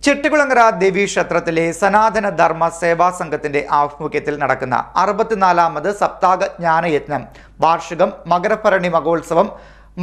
ചെട്ടികുളങ്ങര ദേവീക്ഷേത്രത്തിലെ സനാതന ധർമ്മ സേവാ സംഘത്തിന്റെ ആഭിമുഖ്യത്തിൽ നടക്കുന്ന 64ാമത് സപ്താഹ ജ്ഞാനയജ്ഞം, വാർഷികം, മകരഭരണി മഹോത്സവം,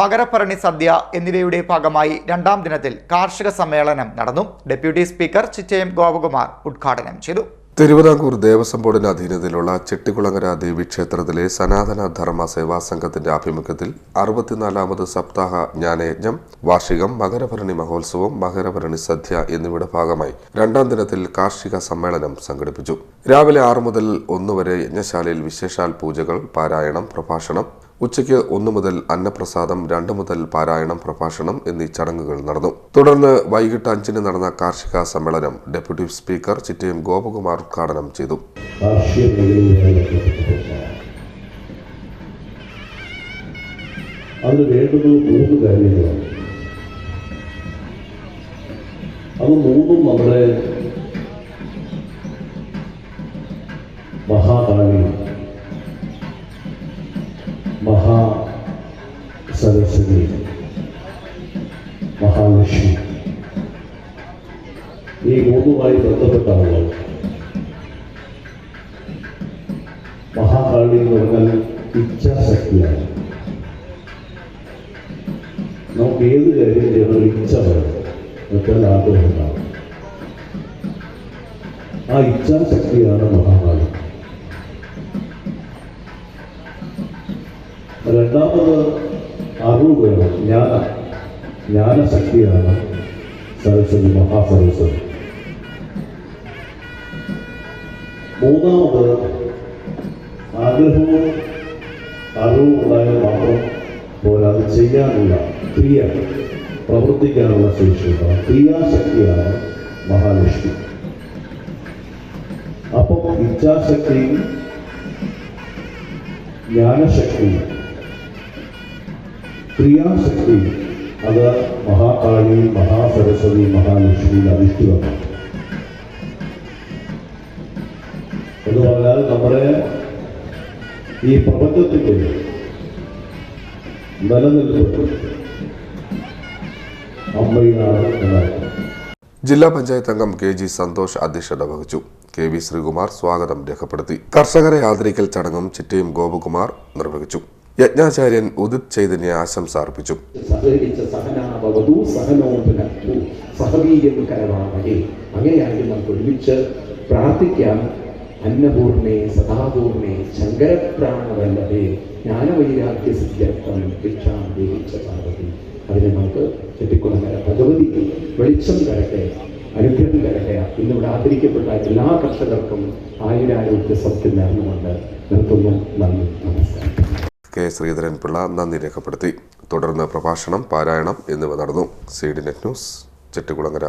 മകരഭരണി സദ്യ എന്നിവയുടെ ഭാഗമായി രണ്ടാം ദിനത്തിൽ കാർഷിക സമ്മേളനം നടന്നു. ഡെപ്യൂട്ടി സ്പീക്കർ ചിറ്റയം ഗോപകുമാർ ഉദ്ഘാടനം ചെയ്തു. തിരുവിതാംകൂർ ദേവസ്വം ബോർഡിന് അധീനതയിലുള്ള ചെട്ടികുളങ്ങര ദേവീക്ഷേത്രത്തിലെ സനാതന ധർമ്മ സേവാ സംഘത്തിന്റെ ആഭിമുഖ്യത്തിൽ 64ാമത് സപ്താഹ ജ്ഞാനയജ്ഞം, വാർഷികം, മകരഭരണി മഹോത്സവം, മകരഭരണി സദ്യ എന്നിവയുടെ ഭാഗമായി രണ്ടാം ദിനത്തിൽ കാർഷിക സമ്മേളനം സംഘടിപ്പിച്ചു. രാവിലെ 6 മുതൽ 1 വരെ യജ്ഞശാലയിൽ വിശേഷാൽ പൂജകൾ, പാരായണം, പ്രഭാഷണം, ഉച്ചയ്ക്ക് 1 മുതൽ അന്നപ്രസാദം, 2 മുതൽ പാരായണം, പ്രഭാഷണം എന്നീ ചടങ്ങുകൾ നടന്നു. തുടർന്ന് വൈകിട്ട് 5-ന് നടന്ന കാർഷിക സമ്മേളനം ഡെപ്യൂട്ടി സ്പീക്കർ ചിറ്റയം ഗോപകുമാർ ഉദ്ഘാടനം ചെയ്തു. അതിന് വേണ്ടത് 3 കാര്യങ്ങളാണ്. അത് 3 നമ്മുടെ മഹാകാളി, സരസ്വതി, മഹാലക്ഷ്മി, ഈ 3മായി ബന്ധപ്പെട്ടാണുള്ളത്. മഹാകാളി എന്ന് പറഞ്ഞാൽ ഇച്ഛാശക്തിയാണ്. നമുക്ക് ഏത് കാര്യം ചെയ്യണം ഇച്ഛ വേണം, എന്നുവെച്ചാൽ ആഗ്രഹം ഉണ്ടാകും. ആ ഇച്ഛാശക്തിയാണ് മഹാകാളി. രണ്ടാമത് അറിവ് വേണം, ജ്ഞാനശക്തിയാണ് സരസ്വതി, മഹാസരസ്വതി. മൂന്നാമത് ആഗ്രഹവും അറിവും ഉണ്ടായാൽ മാത്രം പോലെ അത് ചെയ്യാനുള്ള പ്രവർത്തിക്കാനുള്ള ശേഷിയാണ്, ക്രിയാശക്തിയാണ് മഹാലക്ഷ്മി. അപ്പം ഇച്ഛാശക്തിയും ജ്ഞാനശക്തിയും ക്രിയാശക്തി, അത് മഹാകാളി, മഹാസരസ്വതി, മഹാലക്ഷ്മിയിൽ അധിഷ്ഠിതമാണ്. എന്ന് പറഞ്ഞാൽ നമ്മുടെ ഈ പ്രപഞ്ചത്തിന്റെ നിലനിൽപ്പ് അമ്മയിലാണ് എന്നർത്ഥം. ജില്ലാ പഞ്ചായത്ത് അംഗം KG സന്തോഷ് അധ്യക്ഷത വഹിച്ചു. KV ശ്രീകുമാർ സ്വാഗതം രേഖപ്പെടുത്തി. കർഷകരെ ആദരിക്കൽ ചടങ്ങും ചിറ്റയം ഗോപകുമാർ നിർവഹിച്ചു. യജ്ഞാചാര്യൻ ഉദിത് ചൈതന്യ ആശംസ അർപ്പിച്ചു. അങ്ങനെയാണെങ്കിൽ നമുക്ക് ഒരുമിച്ച് പ്രാർത്ഥിക്കാം. അന്നപൂർണേ സദാപൂർണേ ശങ്കരപ്രാണവല്ലഭേ ജ്ഞാനവൈരാഗ്യ സിദ്ധ്യർത്ഥം ഭിക്ഷാം ദേഹിച്ച പാർവതി. അതിന് നമുക്ക് ചെട്ടിക്കുളങ്ങര ഭഗവതി വെളിച്ചം തരട്ടെ, അനുഗ്രഹം തരട്ടെ. ഇന്നിവിടെ ആദരിക്കപ്പെട്ട എല്ലാ കർഷകർക്കും ആയുരാരോഗ്യ സത്യം നേർന്നുകൊണ്ട് നിർത്തുന്നു. നന്ദി, നമസ്കാരം. K. ശ്രീധരൻപിള്ള നന്ദി രേഖപ്പെടുത്തി. തുടർന്ന് പ്രഭാഷണം, പാരായണം എന്നിവ നടന്നു. CDNet news, Chettikulangara.